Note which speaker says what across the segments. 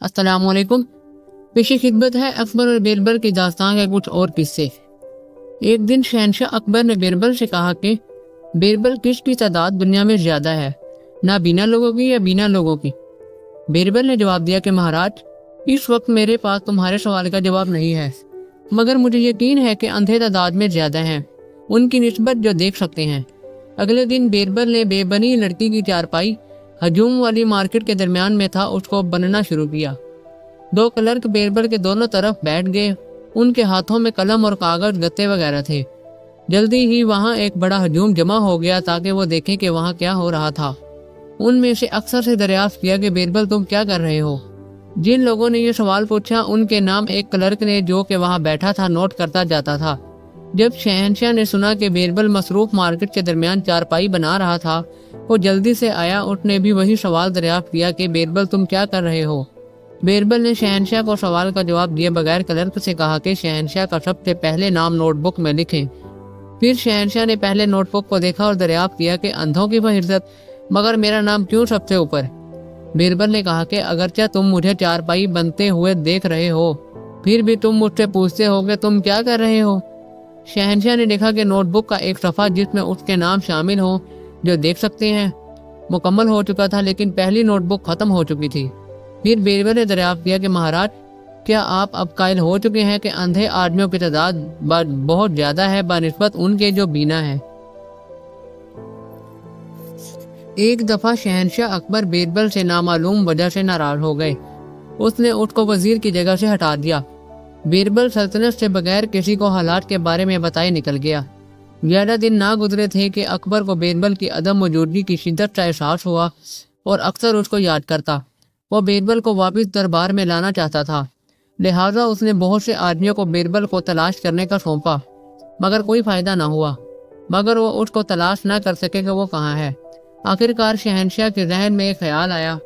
Speaker 1: السلام علیکم۔ پیش خدمت ہے اکبر اور بیربل کی داستان کے کچھ اور قصے۔ ایک دن شہنشاہ اکبر نے بیربل سے کہا کہ بیربل کس کی تعداد دنیا میں زیادہ ہے، نابینا لوگوں کی یا بینا لوگوں کی؟ بیربل نے جواب دیا کہ مہاراج، اس وقت میرے پاس تمہارے سوال کا جواب نہیں ہے، مگر مجھے یقین ہے کہ اندھے تعداد میں زیادہ ہیں، ان کی نسبت جو دیکھ سکتے ہیں۔ اگلے دن بیربل نے بے بنی لڑکی کی چارپائی ہجوم والی مارکیٹ کے درمیان میں تھا اس کو بننا شروع کیا۔ دو کلرک بیربل کے دونوں طرف بیٹھ گئے، ان کے ہاتھوں میں قلم اور کاغذ گتے وغیرہ تھے۔ جلدی ہی وہاں ایک بڑا ہجوم جمع ہو گیا تاکہ وہ دیکھیں کہ وہاں کیا ہو رہا تھا۔ ان میں سے اکثر سے دریافت کیا کہ بیربل تم کیا کر رہے ہو؟ جن لوگوں نے یہ سوال پوچھا ان کے نام ایک کلرک نے جو کہ وہاں بیٹھا تھا نوٹ کرتا جاتا تھا۔ جب شہنشاہ نے سنا کہ بیربل مصروف مارکیٹ کے درمیان چارپائی بنا رہا تھا، وہ جلدی سے آیا۔ اس نے بھی وہی سوال دریافت کیا کہ بیربل تم کیا کر رہے ہو؟ بیربل نے شہنشاہ کو سوال کا جواب دیے بغیر کلرک سے کہا کہ شہنشاہ کا سب سے پہلے نام نوٹ بک میں لکھیں۔ پھر شہنشاہ نے پہلے نوٹ بک کو دیکھا اور دریافت کیا کہ اندھوں کی فہرست، مگر میرا نام کیوں سب سے اوپر؟ بیربل نے کہا کہ اگرچہ تم مجھے چارپائی بنتے ہوئے دیکھ رہے ہو، پھر بھی تم مجھ سے پوچھتے ہو کہ تم کیا کر رہے ہو۔ شہنشاہ نے دیکھا کہ نوٹ بک کا ایک صفحہ جس میں اس کے نام شامل ہوں جو دیکھ سکتے ہیں مکمل ہو چکا تھا، لیکن پہلی نوٹ بک ختم ہو چکی تھی۔ پھر بیربل نے دریافت کیا کہ مہاراج، کیا آپ اب قائل ہو چکے ہیں کہ اندھے آدمیوں کی تعداد بہت زیادہ ہے بنسبت ان کے جو بینا ہے؟ ایک دفعہ شہنشاہ اکبر بیربل سے نامعلوم وجہ سے ناراض ہو گئے۔ اس نے اس کو وزیر کی جگہ سے ہٹا دیا۔ بیربل سلطنت سے بغیر کسی کو حالات کے بارے میں بتائے نکل گیا۔ زیادہ دن نہ گزرے تھے کہ اکبر کو بیربل کی عدم موجودگی کی شدت کا احساس ہوا اور اکثر اس کو یاد کرتا۔ وہ بیربل کو واپس دربار میں لانا چاہتا تھا، لہٰذا اس نے بہت سے آدمیوں کو بیربل کو تلاش کرنے کا سونپا، مگر کوئی فائدہ نہ ہوا۔ مگر وہ اس کو تلاش نہ کر سکے کہ وہ کہاں ہے۔ آخرکار شہنشاہ کے ذہن میں ایک خیال آیا۔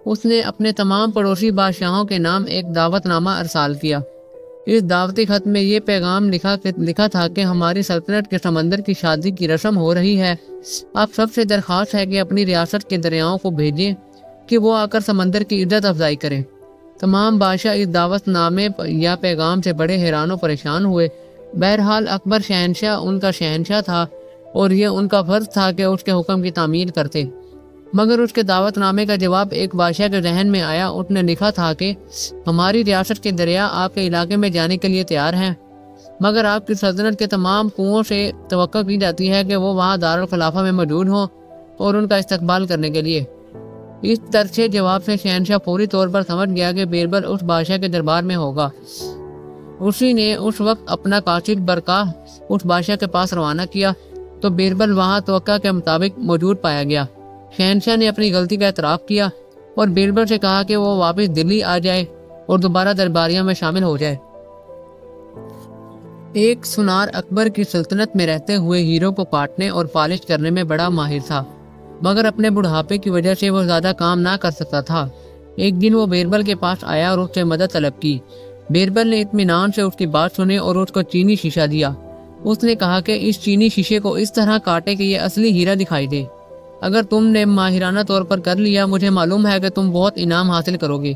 Speaker 1: اس نے اپنے تمام پڑوسی بادشاہوں کے نام ایک دعوت نامہ ارسال کیا۔ اس دعوتی خط میں یہ پیغام لکھا تھا کہ ہماری سلطنت کے سمندر کی شادی کی رسم ہو رہی ہے۔ آپ سب سے درخواست ہے کہ اپنی ریاست کے دریاؤں کو بھیجیں کہ وہ آ کر سمندر کی عزت افزائی کریں۔ تمام بادشاہ اس دعوت نامے یا پیغام سے بڑے حیران و پریشان ہوئے۔ بہرحال اکبر شہنشاہ ان کا شہنشاہ تھا اور یہ ان کا فرض تھا کہ اس کے حکم کی تعمیل کرتے۔ مگر اس کے دعوت نامے کا جواب ایک بادشاہ کے ذہن میں آیا۔ اس نے لکھا تھا کہ ہماری ریاست کے دریا آپ کے علاقے میں جانے کے لیے تیار ہیں، مگر آپ کی سلطنت کے تمام کنوؤں سے توقع کی جاتی ہے کہ وہ وہاں دارالخلافہ میں موجود ہوں اور ان کا استقبال کرنے کے لیے۔ اس طرح جواب سے شہنشاہ فوری طور پر سمجھ گیا کہ بیربل اس بادشاہ کے دربار میں ہوگا۔ اسی نے اس وقت اپنا قاصد برقاہ اس بادشاہ کے پاس روانہ کیا تو بیربل وہاں توقع کے مطابق موجود پایا گیا۔ شہنشاہ نے اپنی غلطی کا اعتراف کیا اور بیربل سے کہا کہ وہ واپس دلی آ جائے اور دوبارہ درباریوں میں شامل ہو جائے۔ ایک سنار اکبر کی سلطنت میں رہتے ہوئے ہیروں کو کاٹنے اور پالش کرنے میں بڑا ماہر تھا، مگر اپنے بڑھاپے کی وجہ سے وہ زیادہ کام نہ کر سکتا تھا۔ ایک دن وہ بیربل کے پاس آیا اور اس سے مدد طلب کی۔ بیربل نے اطمینان سے اس کی بات سنی اور اس کو چینی شیشہ دیا۔ اس نے کہا کہ اس چینی شیشے کو اس طرح کاٹے کہ یہ اصلی ہیرا دکھائی دے۔ اگر تم نے ماہرانہ طور پر کر لیا، مجھے معلوم ہے کہ تم بہت انعام حاصل کرو گے۔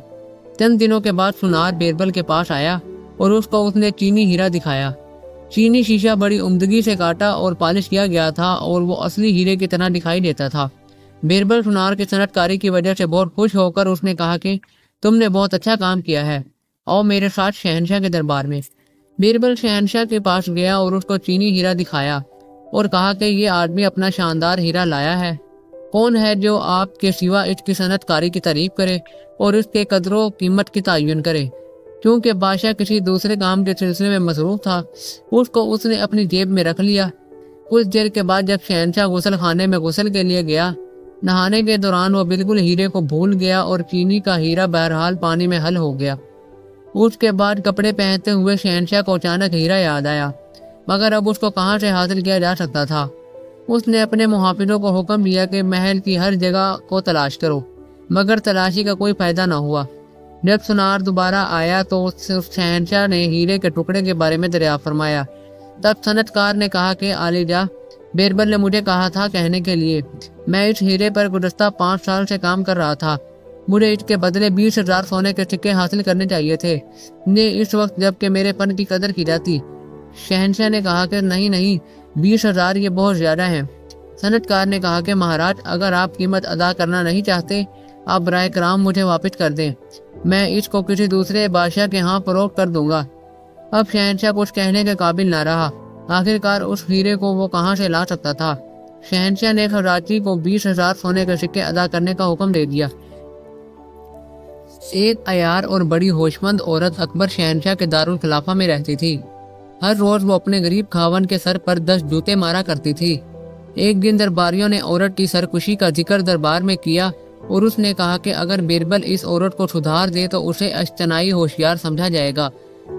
Speaker 1: چند دنوں کے بعد سنار بیربل کے پاس آیا اور اس نے چینی ہیرا دکھایا۔ چینی شیشہ بڑی عمدگی سے کاٹا اور پالش کیا گیا تھا اور وہ اصلی ہیرے کی طرح دکھائی دیتا تھا۔ بیربل سنار کی صنعت کاری کی وجہ سے بہت خوش ہو کر اس نے کہا کہ تم نے بہت اچھا کام کیا ہے، آؤ میرے ساتھ شہنشاہ کے دربار میں۔ بیربل شہنشاہ کے پاس گیا اور اس کو چینی ہیرا دکھایا اور کہا کہ یہ آدمی اپنا شاندار ہیرا لایا ہے۔ کون ہے جو آپ کے سوا اس کی صنعت کاری کی تعریف کرے اور اس کے قدر و قیمت کی تعین کرے؟ کیونکہ بادشاہ کسی دوسرے کام کے سلسلے میں مصروف تھا، اس نے اپنی جیب میں رکھ لیا۔ کچھ دیر کے بعد جب شہنشاہ غسل خانے میں غسل کے لیے گیا، نہانے کے دوران وہ بالکل ہیرے کو بھول گیا اور چینی کا ہیرا بہرحال پانی میں حل ہو گیا۔ اس کے بعد کپڑے پہنتے ہوئے شہنشاہ کو اچانک ہیرا یاد آیا، مگر اب اس کو کہاں سے حاصل کیا جا سکتا تھا۔ اس نے اپنے محافظوں کو حکم دیا کہ محل کی ہر جگہ کو تلاش کرو، مگر تلاشی کا کوئی فائدہ نہ ہوا۔ جب سنار دوبارہ آیا تو شہنشاہ نے ہیرے کے ٹکڑے کے بارے میں دریافت فرمایا۔ تب صنعت کار نے کہا کہ عالی جاں، بیربل نے مجھے کہا تھا کہنے کے لیے، میں اس ہیرے پر گزشتہ 5 سال سے کام کر رہا تھا मुझे इसके बदले 20,000 सोने के सिक्के हासिल करने चाहिए थे, ने इस वक्त जबकि मेरे फन की कदर की जाती। शहंशाह ने कहा कि नहीं नहीं, 20,000 ये बहुत ज्यादा है। सनतकार ने कहा कि महाराज, अगर आप कीमत अदा करना नहीं चाहते, आप बराए कराम मुझे वापस कर दें, मैं इसको किसी दूसरे बादशाह के यहाँ फरोख्त कर दूंगा। अब शहंशाह कुछ कहने के काबिल ना रहा। आखिरकार उस हीरे को वो कहाँ से ला सकता था। शहंशाह ने खजांची को 20,000 सोने के सिक्के अदा करने का हुक्म दे दिया। एक अयार और बड़ी होशमंद औरत अकबर शहंशाह के दारुल खिलाफा में रहती थी। हर रोज वो अपने गरीब खावन के सर पर 10 जूते मारा करती थी। एक दिन दरबारियों ने औरत की सरकुशी का जिक्र दरबार में किया और उसने कहा कि अगर बीरबल इस औरत को सुधार दे तो उसे अश्तनाई होशियार समझा जाएगा।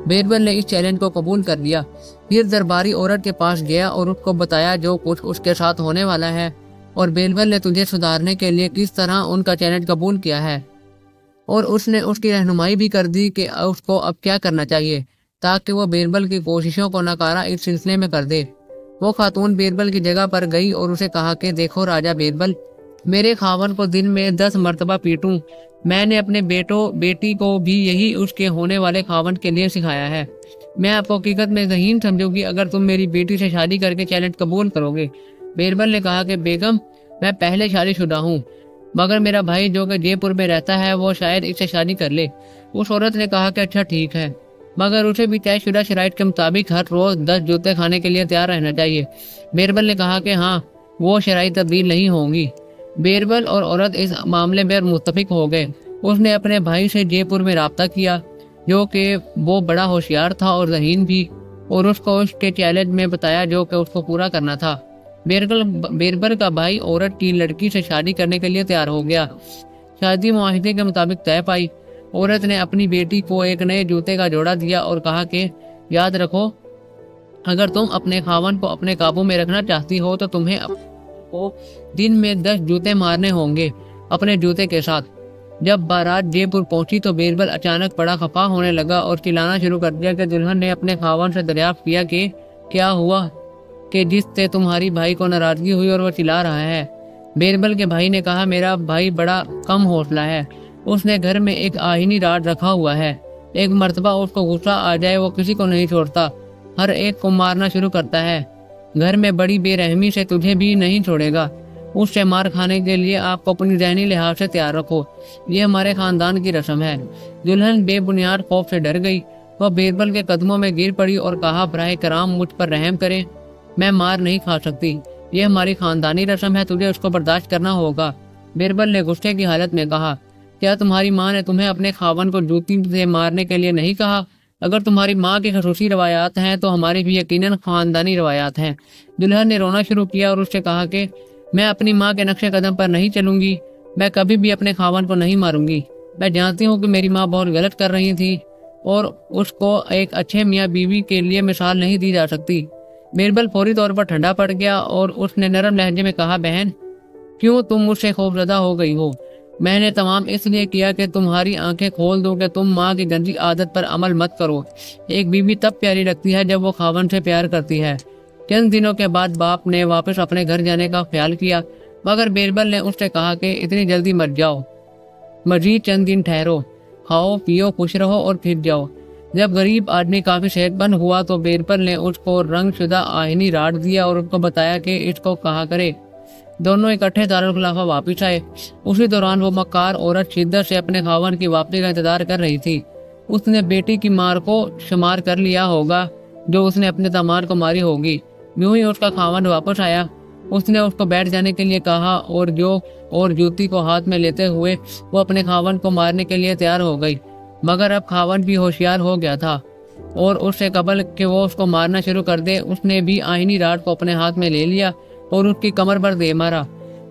Speaker 1: बीरबल ने इस चैलेंज को कबूल कर लिया। फिर दरबारी औरत के पास गया और उसको बताया जो कुछ उसके साथ होने वाला है और बीरबल ने तुझे सुधारने के लिए किस तरह उनका चैलेंज कबूल किया है, और उसने उसकी रहनुमाई भी कर दी कि उसको अब क्या करना चाहिए ताकि वो बीरबल की कोशिशों को नकारा इस सिलसिले में कर दे। वो खातून बीरबल की जगह पर गई और उसे कहा कि देखो राजा बीरबल, मेरे खावन को दिन में 10 मरतबा पीटूं, मैंने अपने बेटी को भी यही उसके होने वाले खावन के लिए सिखाया है। मैं आपको हकीकत में ज़हीन समझूंगी अगर तुम मेरी बेटी से शादी करके चैलेंज कबूल करोगे। बीरबल ने कहा कि बेगम, मैं पहले शादीशुदा हूँ, मगर मेरा भाई जो कि जयपुर में रहता है वो शायद इससे शादी कर ले। उस औरत ने कहा कि अच्छा ठीक है, मगर उसे भी तयशुदा शराइत के मुताबिक हर रोज 10 जूते खाने के लिए तैयार रहना चाहिए। बीरबल ने कहा कि हाँ, वो शराइत तब्दील नहीं होंगी। बीरबल और औरत इस मामले में मुत्तफिक हो गए। उसने अपने भाई से जयपुर में राब्ता किया जो कि वो बड़ा होशियार था और ज़हीन भी, और उसको उसके चैलेंज में बताया जो कि उसको पूरा करना था। बीरबल का भाई औरत की लड़की से शादी करने के लिए तैयार हो गया। शादी मुआहिदे के मुताबिक तय पाई। औरत ने अपनी बेटी को एक नए जूते का जोड़ा दिया और कहा कि याद रखो, अगर तुम अपने खावन को अपने काबू में रखना चाहती हो तो तुम्हें को दिन में 10 जूते मारने होंगे अपने जूते के साथ। जब बारात जयपुर पहुंची तो बीरबल अचानक बड़ा खफा होने लगा और चिल्लाना शुरू कर दिया कि दुल्हन ने अपने खावन से दरियाफ्त किया कि क्या हुआ कि जिससे तुम्हारी भाई को नाराजगी हुई और वो चिल्ला रहा है। बीरबल के भाई ने कहा, मेरा भाई बड़ा कम हौसला है, उसने घर में एक आहीनी राड रखा हुआ है, एक मर्तबा उसको गुस्सा आ जाए वो किसी को नहीं छोड़ता, हर एक को मारना शुरू करता है, घर में बड़ी बेरहमी से तुझे भी नहीं छोड़ेगा। उससे मार खाने के लिए आपको अपनी ज़हनी लिहाज से तैयार रखो, ये हमारे खानदान की रस्म है। दुल्हन बेबुनियाद खौफ से डर गई। वह बीरबल के कदमों में गिर पड़ी और कहा, बराए कराम मुझ पर रहम करें, मैं मार नहीं खा सकती, ये हमारी खानदानी रस्म है, तुझे उसको बर्दाश्त करना होगा। बीरबल ने गुस्से की हालत में कहा, क्या तुम्हारी माँ ने तुम्हें अपने खावन को जूती से मारने के लिए नहीं कहा? अगर तुम्हारी माँ की खसूसी रवायात हैं तो हमारी भी यकीनन खानदानी रवायात हैं। दुल्हन ने रोना शुरू किया और उससे कहा कि मैं अपनी माँ के नक्शे कदम पर नहीं चलूंगी, मैं कभी भी अपने खावन को नहीं मारूंगी। मैं जानती हूँ कि मेरी माँ बहुत गलत कर रही थी और उसको एक अच्छे मियाँ बीवी के लिए मिसाल नहीं दी जा सकती। बीरबल फौरी तौर पर ठंडा पड़ गया और उसने नरम लहजे में कहा, बहन, क्यों तुम मुझसे खौफजदा हो गई हो? मैंने तमाम इसलिए किया कि तुम्हारी आंखें खोल दो कि तुम माँ की गंदी आदत पर अमल मत करो। एक बीवी तब प्यारी लगती है जब वो खावन से प्यार करती है। चंद दिनों के बाद बाप ने वापस अपने घर जाने का ख्याल किया, मगर बीरबल ने उससे कहा कि इतनी जल्दी मत जाओ, मजीद चंद दिन ठहरो, खाओ पियो खुश रहो और फिर जाओ। जब गरीब आदमी काफी सेहतमंद हुआ तो बीरबल ने उसको रंगशुदा आईनी राड दिया और उसको बताया कि इसको कहा करे। दोनों इकट्ठे दारुल खिलाफा वापिस आए। उसी दौरान वो मक्कार औरत शिद्दत से अपने खावन की वापसी का इंतजार कर रही थी। उसने बेटी की मार को शुमार कर लिया होगा जो उसने अपने दामाद को मारी होगी। यूं ही उसका खावन वापस आया। उसने उसको बैठ जाने के लिए कहा और जूती को हाथ में लेते हुए वो अपने खावन को मारने के लिए तैयार हो गई। मगर अब खावन भी होशियार हो गया था और उससे कबल कि वो उसको मारना शुरू कर दे, उसने भी आईनी राड को अपने हाथ में ले लिया और उसकी कमर पर दे मारा।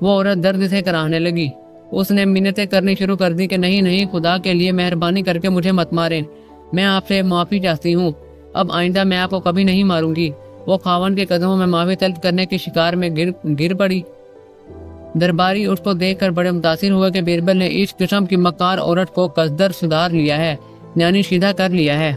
Speaker 1: वो औरत दर्द से कराहने लगी। उसने मिन्नतें करनी शुरू कर दी कि नहीं नहीं, खुदा के लिए मेहरबानी करके मुझे मत मारें, मैं आपसे माफ़ी चाहती हूँ, अब आइंदा मैं आपको कभी नहीं मारूंगी। वो खावन के कदमों में माफ़ी तलब करने के शिकार में गिर पड़ी। दरबारी उसको देखकर बड़े मुतासिर हुए कि बीरबल ने इस किस्म की मक्कार औरत को कसदर सुधार लिया है, यानी सीधा कर लिया है।